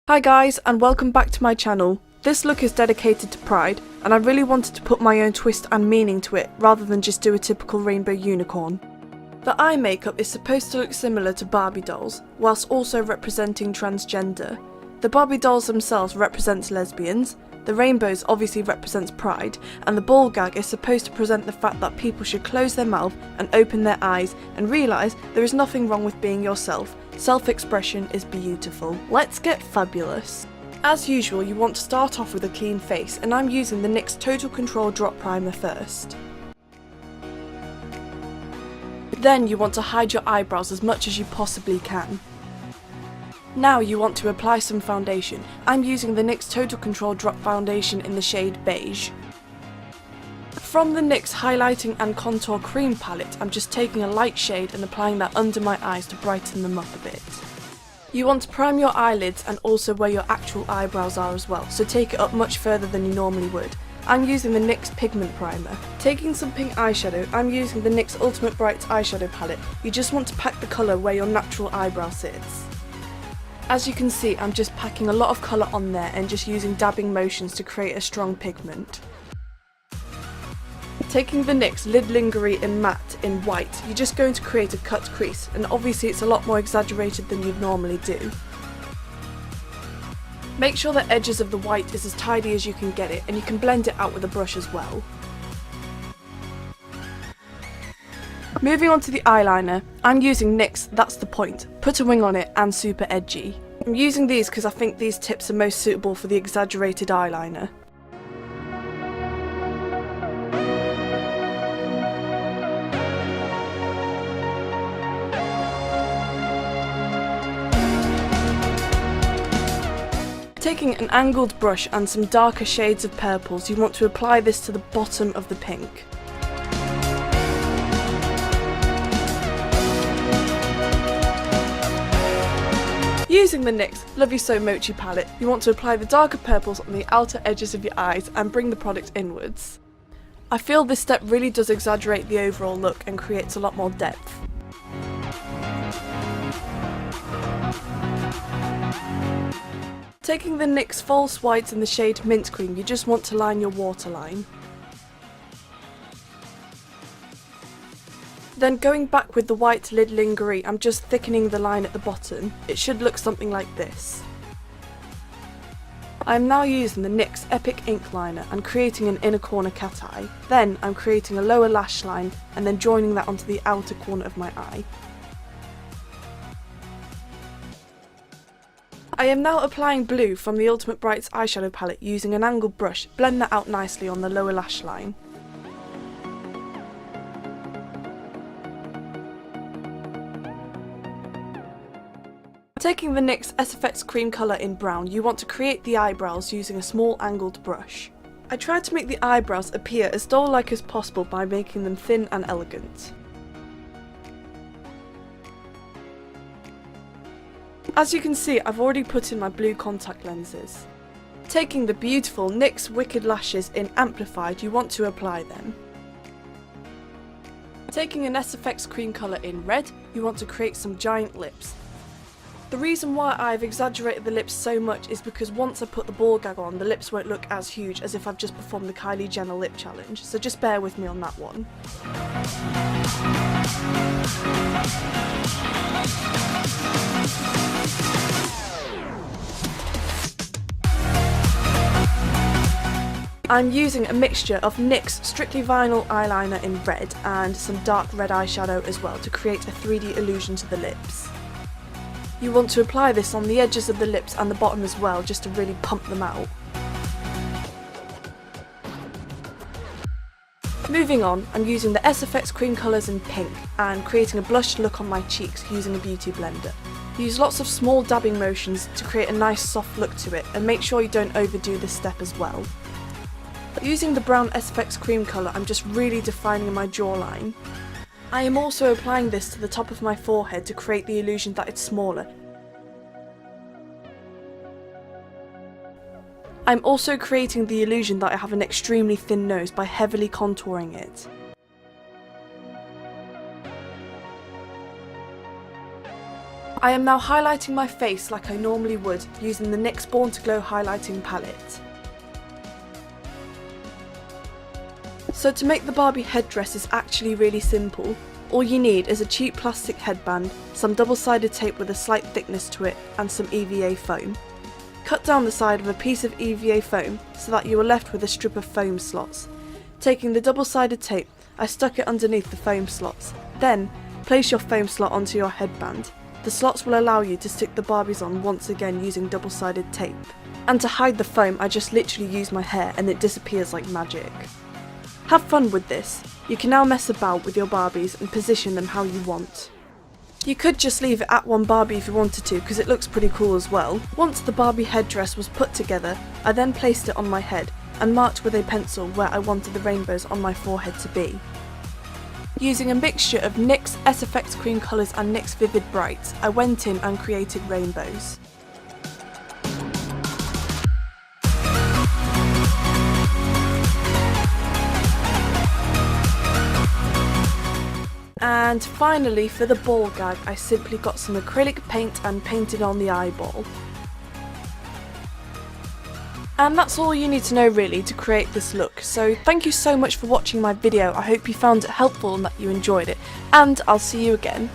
Hi guys, and welcome back to my channel. This look is dedicated to Pride, and I really wanted to put my own twist and meaning to it rather than just do a typical rainbow unicorn. The eye makeup is supposed to look similar to Barbie dolls, whilst also representing transgender. The Barbie dolls themselves represents lesbians, the rainbows obviously represents Pride, and the ball gag is supposed to present the fact that people should close their mouth and open their eyes and realise there is nothing wrong with being yourself. Self-expression is beautiful. Let's get fabulous. As usual, you want to start off with a clean face, and I'm using the NYX Total Control Drop Primer first. Then you want to hide your eyebrows as much as you possibly can. Now you want to apply some foundation. I'm using the NYX Total Control Drop Foundation in the shade Beige. From the NYX Highlighting and Contour Cream palette, I'm just taking a light shade and applying that under my eyes to brighten them up a bit. You want to prime your eyelids and also where your actual eyebrows are as well, so take it up much further than you normally would. I'm using the NYX Pigment Primer. Taking some pink eyeshadow, I'm using the NYX Ultimate Brights Eyeshadow palette. You just want to pack the colour where your natural eyebrow sits. As you can see, I'm just packing a lot of colour on there and just using dabbing motions to create a strong pigment. Taking the NYX Lid Lingerie in Matte in white, you're just going to create a cut crease, and obviously it's a lot more exaggerated than you'd normally do. Make sure the edges of the white is as tidy as you can get it, and you can blend it out with a brush as well. Moving on to the eyeliner, I'm using NYX That's the Point, Put a Wing on It and Super Edgy. I'm using these because I think these tips are most suitable for the exaggerated eyeliner. Taking an angled brush and some darker shades of purples, you want to apply this to the bottom of the pink. Using the NYX Love You So Mochi palette, you want to apply the darker purples on the outer edges of your eyes and bring the product inwards. I feel this step really does exaggerate the overall look and creates a lot more depth. Taking the NYX False Whites in the shade Mint Cream, you just want to line your waterline. Then going back with the white Lid Lingerie, I'm just thickening the line at the bottom. It should look something like this. I'm now using the NYX Epic Ink Liner and creating an inner corner cat eye. Then I'm creating a lower lash line and then joining that onto the outer corner of my eye. I am now applying blue from the Ultimate Brights Eyeshadow palette using an angled brush. Blend that out nicely on the lower lash line. Taking the NYX SFX Creme colour in brown, you want to create the eyebrows using a small angled brush. I tried to make the eyebrows appear as doll-like as possible by making them thin and elegant. As you can see, I've already put in my blue contact lenses. Taking the beautiful NYX Wicked Lashes in Amplified, you want to apply them. Taking an SFX Cream colour in red, you want to create some giant lips. The reason why I've exaggerated the lips so much is because once I put the ball gag on, the lips won't look as huge as if I've just performed the Kylie Jenner lip challenge, so just bear with me on that one. I'm using a mixture of NYX Strictly Vinyl Eyeliner in red and some dark red eyeshadow as well to create a 3D illusion to the lips. You want to apply this on the edges of the lips and the bottom as well, just to really pump them out. Moving on, I'm using the SFX Cream colours in pink and creating a blushed look on my cheeks using a beauty blender. Use lots of small dabbing motions to create a nice soft look to it, and make sure you don't overdo this step as well. Using the brown SFX Cream colour, I'm just really defining my jawline. I am also applying this to the top of my forehead to create the illusion that it's smaller. I'm also creating the illusion that I have an extremely thin nose by heavily contouring it. I am now highlighting my face like I normally would using the NYX Born to Glow highlighting palette. So to make the Barbie headdress is actually really simple. All you need is a cheap plastic headband, some double-sided tape with a slight thickness to it, and some EVA foam. Cut down the side of a piece of EVA foam so that you are left with a strip of foam slots. Taking the double-sided tape, I stuck it underneath the foam slots. Then, place your foam slot onto your headband. The slots will allow you to stick the Barbies on once again using double-sided tape. And to hide the foam, I just literally use my hair and it disappears like magic. Have fun with this. You can now mess about with your Barbies and position them how you want. You could just leave it at one Barbie if you wanted to, because it looks pretty cool as well. Once the Barbie headdress was put together, I then placed it on my head and marked with a pencil where I wanted the rainbows on my forehead to be. Using a mixture of NYX SFX Creme colours and NYX Vivid Brights, I went in and created rainbows. And finally, for the ball gag, I simply got some acrylic paint and painted on the eyeball. And that's all you need to know really to create this look. So thank you so much for watching my video. I hope you found it helpful and that you enjoyed it. And I'll see you again